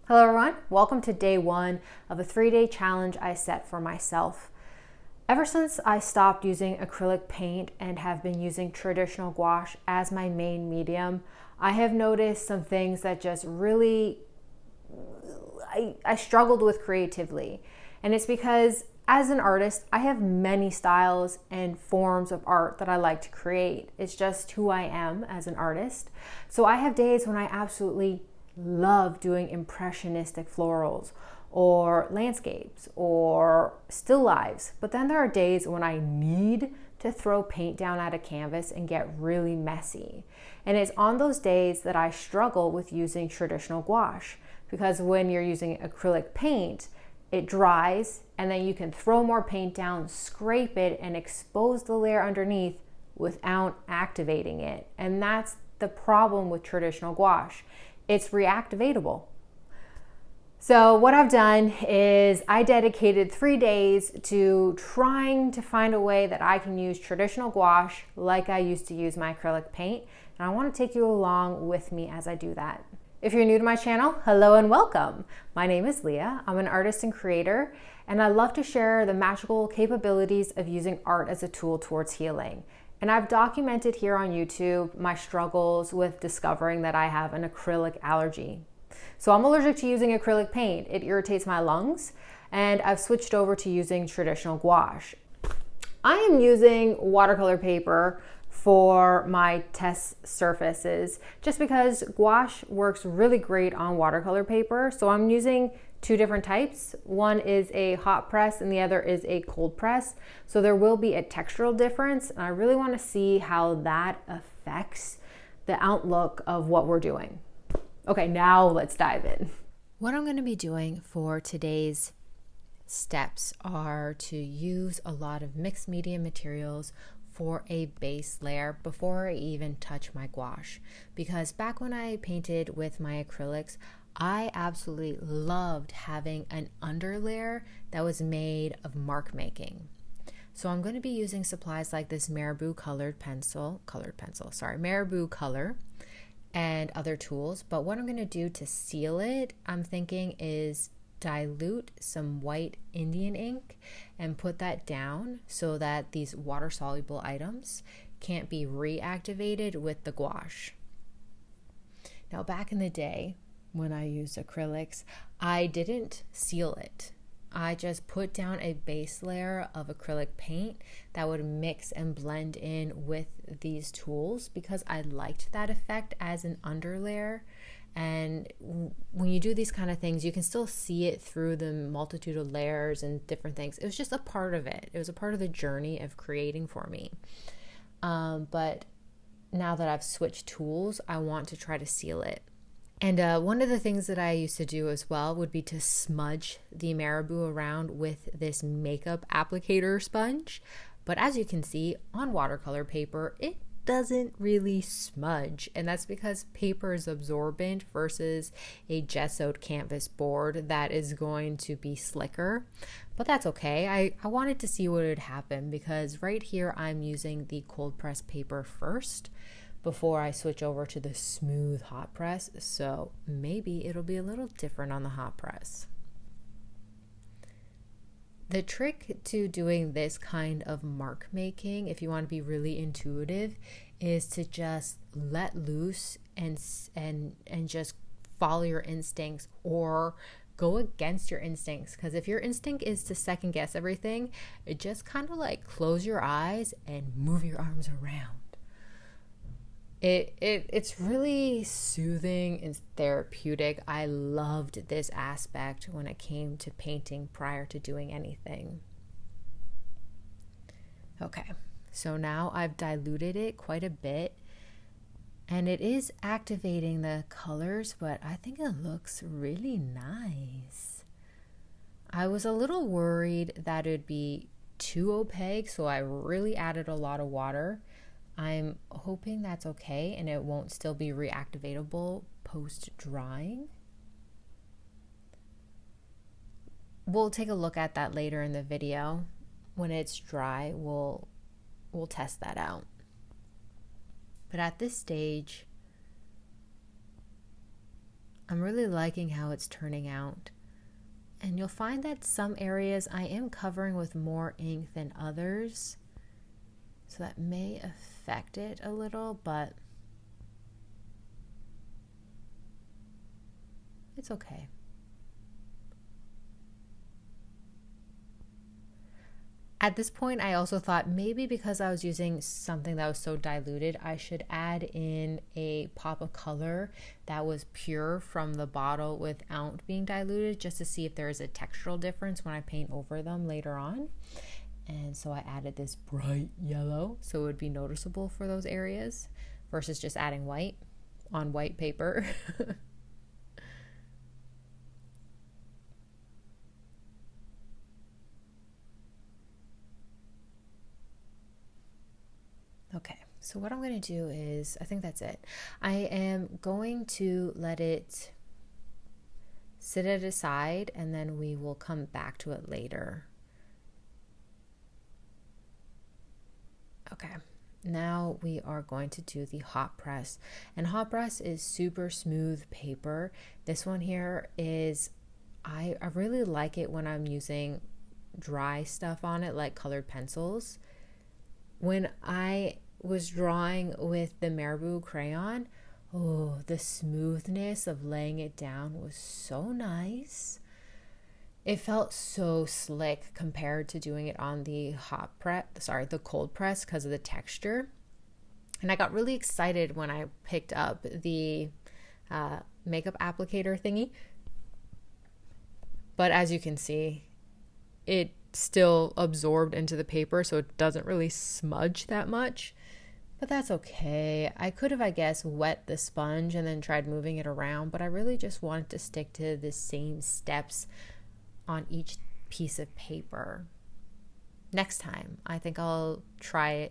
Hello everyone, welcome to day one of a 3-day challenge I set for myself. Ever since I stopped using acrylic paint and have been using traditional gouache as my main medium, I have noticed some things that just really, I struggled with creatively. And it's because as an artist, I have many styles and forms of art that I like to create. It's just who I am as an artist. So I have days when I absolutely love doing impressionistic florals or landscapes or still lives. But then there are days when I need to throw paint down at a canvas and get really messy. And it's on those days that I struggle with using traditional gouache, because when you're using acrylic paint, it dries and then you can throw more paint down, scrape it, and expose the layer underneath without activating it. And that's the problem with traditional gouache. It's reactivatable. So what I've done is I dedicated 3 days to trying to find a way that I can use traditional gouache like I used to use my acrylic paint. And I want to take you along with me as I do that. If you're new to my channel, hello and welcome. My name is Leah. I'm an artist and creator, and I love to share the magical capabilities of using art as a tool towards healing. And I've documented here on YouTube my struggles with discovering that I have an acrylic allergy. So I'm allergic to using acrylic paint. It irritates my lungs, and I've switched over to using traditional gouache. I am using watercolor paper for my test surfaces just because gouache works really great on watercolor paper. So I'm using 2 different types. One is a hot press and the other is a cold press. So there will be a textural difference, and I really want to see how that affects the outlook of what we're doing. Okay, now let's dive in. What I'm going to be doing for today's steps are to use a lot of mixed media materials for a base layer before I even touch my gouache. Because back when I painted with my acrylics, I absolutely loved having an underlayer that was made of mark making. So I'm going to be using supplies like this Marabou Marabou color and other tools. But what I'm going to do to seal it, I'm thinking, is dilute some white Indian ink and put that down so that these water soluble items can't be reactivated with the gouache. Now, back in the day when I used acrylics, I didn't seal it. I just put down a base layer of acrylic paint that would mix and blend in with these tools because I liked that effect as an underlayer. And when you do these kind of things, you can still see it through the multitude of layers and different things. It was just a part of it. It was a part of the journey of creating for me. But now that I've switched tools, I want to try to seal it. And one of the things that I used to do as well would be to smudge the Marabou around with this makeup applicator sponge. But as you can see on watercolor paper, it doesn't really smudge, and that's because paper is absorbent versus a gessoed canvas board that is going to be slicker. But that's okay. I wanted to see what would happen because right here I'm using the cold press paper first before I switch over to the smooth hot press, so maybe it'll be a little different on the hot press. The trick to doing this kind of mark making, if you want to be really intuitive, is to just let loose and just follow your instincts or go against your instincts. Because if your instinct is to second guess everything, it just kind of like close your eyes and move your arms around. It's really soothing and therapeutic. I loved this aspect when it came to painting prior to doing anything. Okay, so now I've diluted it quite a bit and it is activating the colors, but I think it looks really nice. I was a little worried that it would be too opaque, so I really added a lot of water. I'm hoping that's okay and it won't still be reactivatable post drying. We'll take a look at that later in the video. When it's dry, we'll test that out. But at this stage, I'm really liking how it's turning out. And you'll find that some areas I am covering with more ink than others. So that may affect it a little, but it's okay. At this point, I also thought maybe because I was using something that was so diluted, I should add in a pop of color that was pure from the bottle without being diluted, just to see if there is a textural difference when I paint over them later on. And so I added this bright yellow so it would be noticeable for those areas versus just adding white on white paper. Okay, so what I'm going to do is, I think that's it. I am going to let it sit it aside and then we will come back to it later. Okay, now we are going to do the hot press. And hot press is super smooth paper. This one here is, I really like it when I'm using dry stuff on it, like colored pencils. When I was drawing with the Marabou crayon, oh, the smoothness of laying it down was so nice. It felt so slick compared to doing it on the the cold press because of the texture. And I got really excited when I picked up the makeup applicator thingy. But as you can see, it still absorbed into the paper, so it doesn't really smudge that much. But that's okay. I could have, I guess, wet the sponge and then tried moving it around, but I really just wanted to stick to the same steps on each piece of paper. Next time, I think I'll try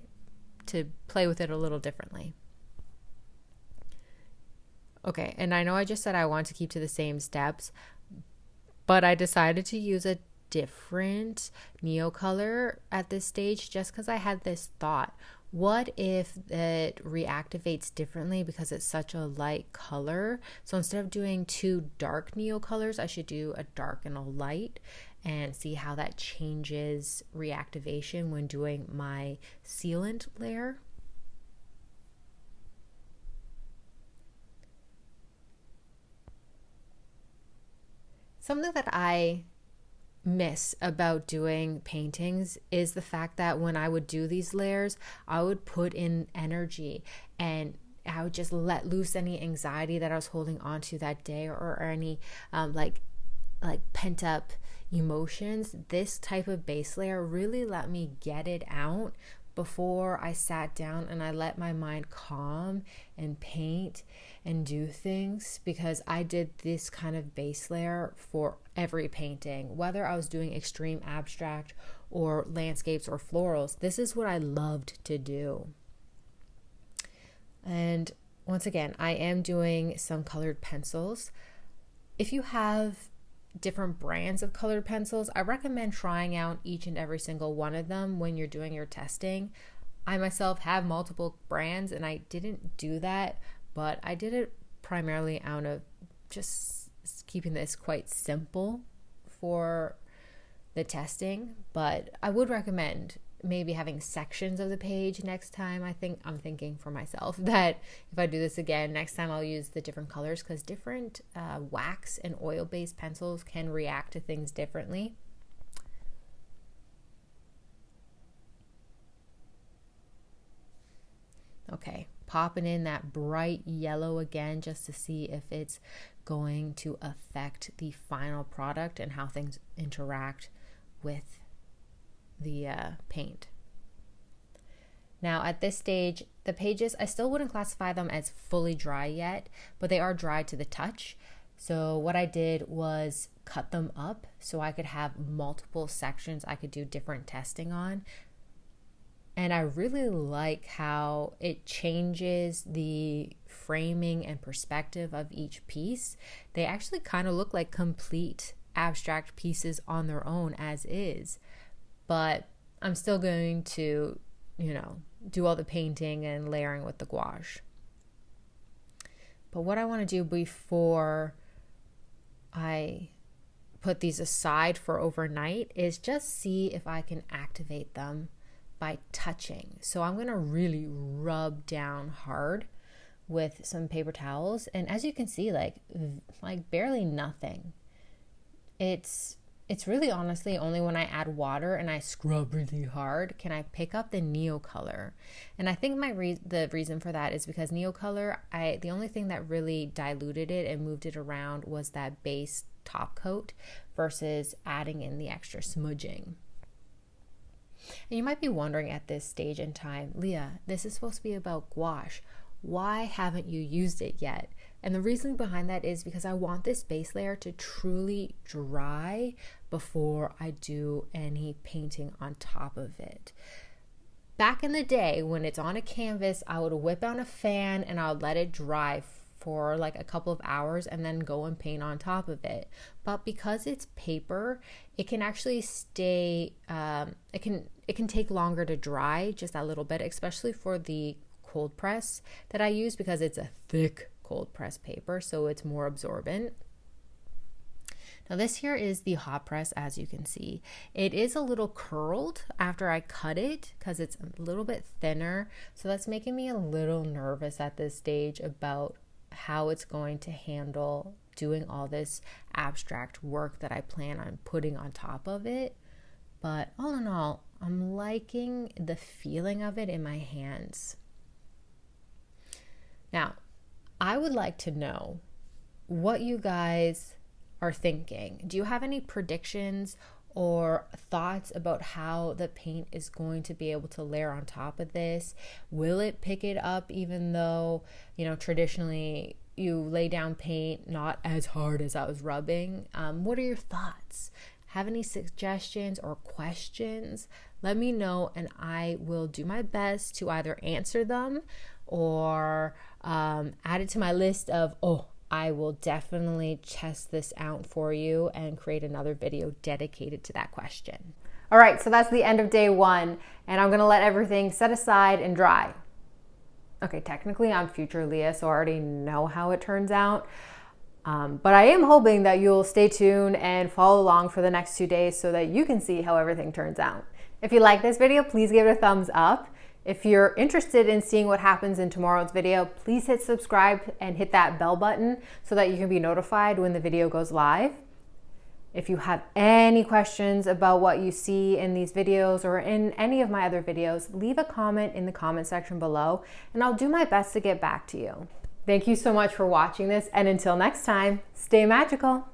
to play with it a little differently. Okay, and I know I just said I want to keep to the same steps, but I decided to use a different neo color at this stage just because I had this thought. What if it reactivates differently because it's such a light color? So instead of doing two dark neo colors, I should do a dark and a light and see how that changes reactivation when doing my sealant layer. Something that I miss about doing paintings is the fact that when I would do these layers, I would put in energy and I would just let loose any anxiety that I was holding on to that day, or any like pent up emotions. This type of base layer really let me get it out before I sat down and I let my mind calm and paint and do things, because I did this kind of base layer for every painting, whether I was doing extreme abstract or landscapes or florals. This is what I loved to do. And once again, I am doing some colored pencils. If you have different brands of colored pencils, I recommend trying out each and every single one of them when you're doing your testing. I myself have multiple brands and I didn't do that, but I did it primarily out of just keeping this quite simple for the testing. But I would recommend maybe having sections of the page next time. I'm thinking for myself that if I do this again, next time I'll use the different colors, because different wax and oil-based pencils can react to things differently. Okay, popping in that bright yellow again just to see if it's going to affect the final product and how things interact with the paint. Now at this stage, the pages, I still wouldn't classify them as fully dry yet, but they are dry to the touch. So what I did was cut them up so I could have multiple sections I could do different testing on. And I really like how it changes the framing and perspective of each piece. They actually kind of look like complete abstract pieces on their own as is. But I'm still going to, do all the painting and layering with the gouache. But what I want to do before I put these aside for overnight is just see if I can activate them by touching. So I'm going to really rub down hard with some paper towels, and as you can see, like barely nothing. It's really honestly only when I add water and I scrub really hard can I pick up the Neo color. And I think the reason for that is because Neo color, the only thing that really diluted it and moved it around was that base top coat versus adding in the extra smudging. And you might be wondering at this stage in time, Leah, this is supposed to be about gouache. Why haven't you used it yet? And the reason behind that is because I want this base layer to truly dry before I do any painting on top of it. Back in the day when it's on a canvas, I would whip on a fan and I would let it dry for like a couple of hours and then go and paint on top of it. But because it's paper, it can actually stay, it can take longer to dry just a little bit, especially for the cold press that I use because it's a thick cold press paper, so it's more absorbent. Now this here is the hot press, as you can see. It is a little curled after I cut it because it's a little bit thinner, so that's making me a little nervous at this stage about how it's going to handle doing all this abstract work that I plan on putting on top of it. But all in all, I'm liking the feeling of it in my hands. Now, I would like to know what you guys are thinking. Do you have any predictions or thoughts about how the paint is going to be able to layer on top of this? Will it pick it up even though, traditionally you lay down paint not as hard as I was rubbing? What are your thoughts? Have any suggestions or questions? Let me know and I will do my best to either answer them or add it to my list of, I will definitely test this out for you and create another video dedicated to that question. All right, so that's the end of day one, and I'm gonna let everything set aside and dry. Okay, technically I'm future Leah, so I already know how it turns out. But I am hoping that you'll stay tuned and follow along for the next 2 days so that you can see how everything turns out. If you like this video, please give it a thumbs up. If you're interested in seeing what happens in tomorrow's video, please hit subscribe and hit that bell button so that you can be notified when the video goes live. If you have any questions about what you see in these videos or in any of my other videos, leave a comment in the comment section below and I'll do my best to get back to you. Thank you so much for watching this, and until next time, stay magical.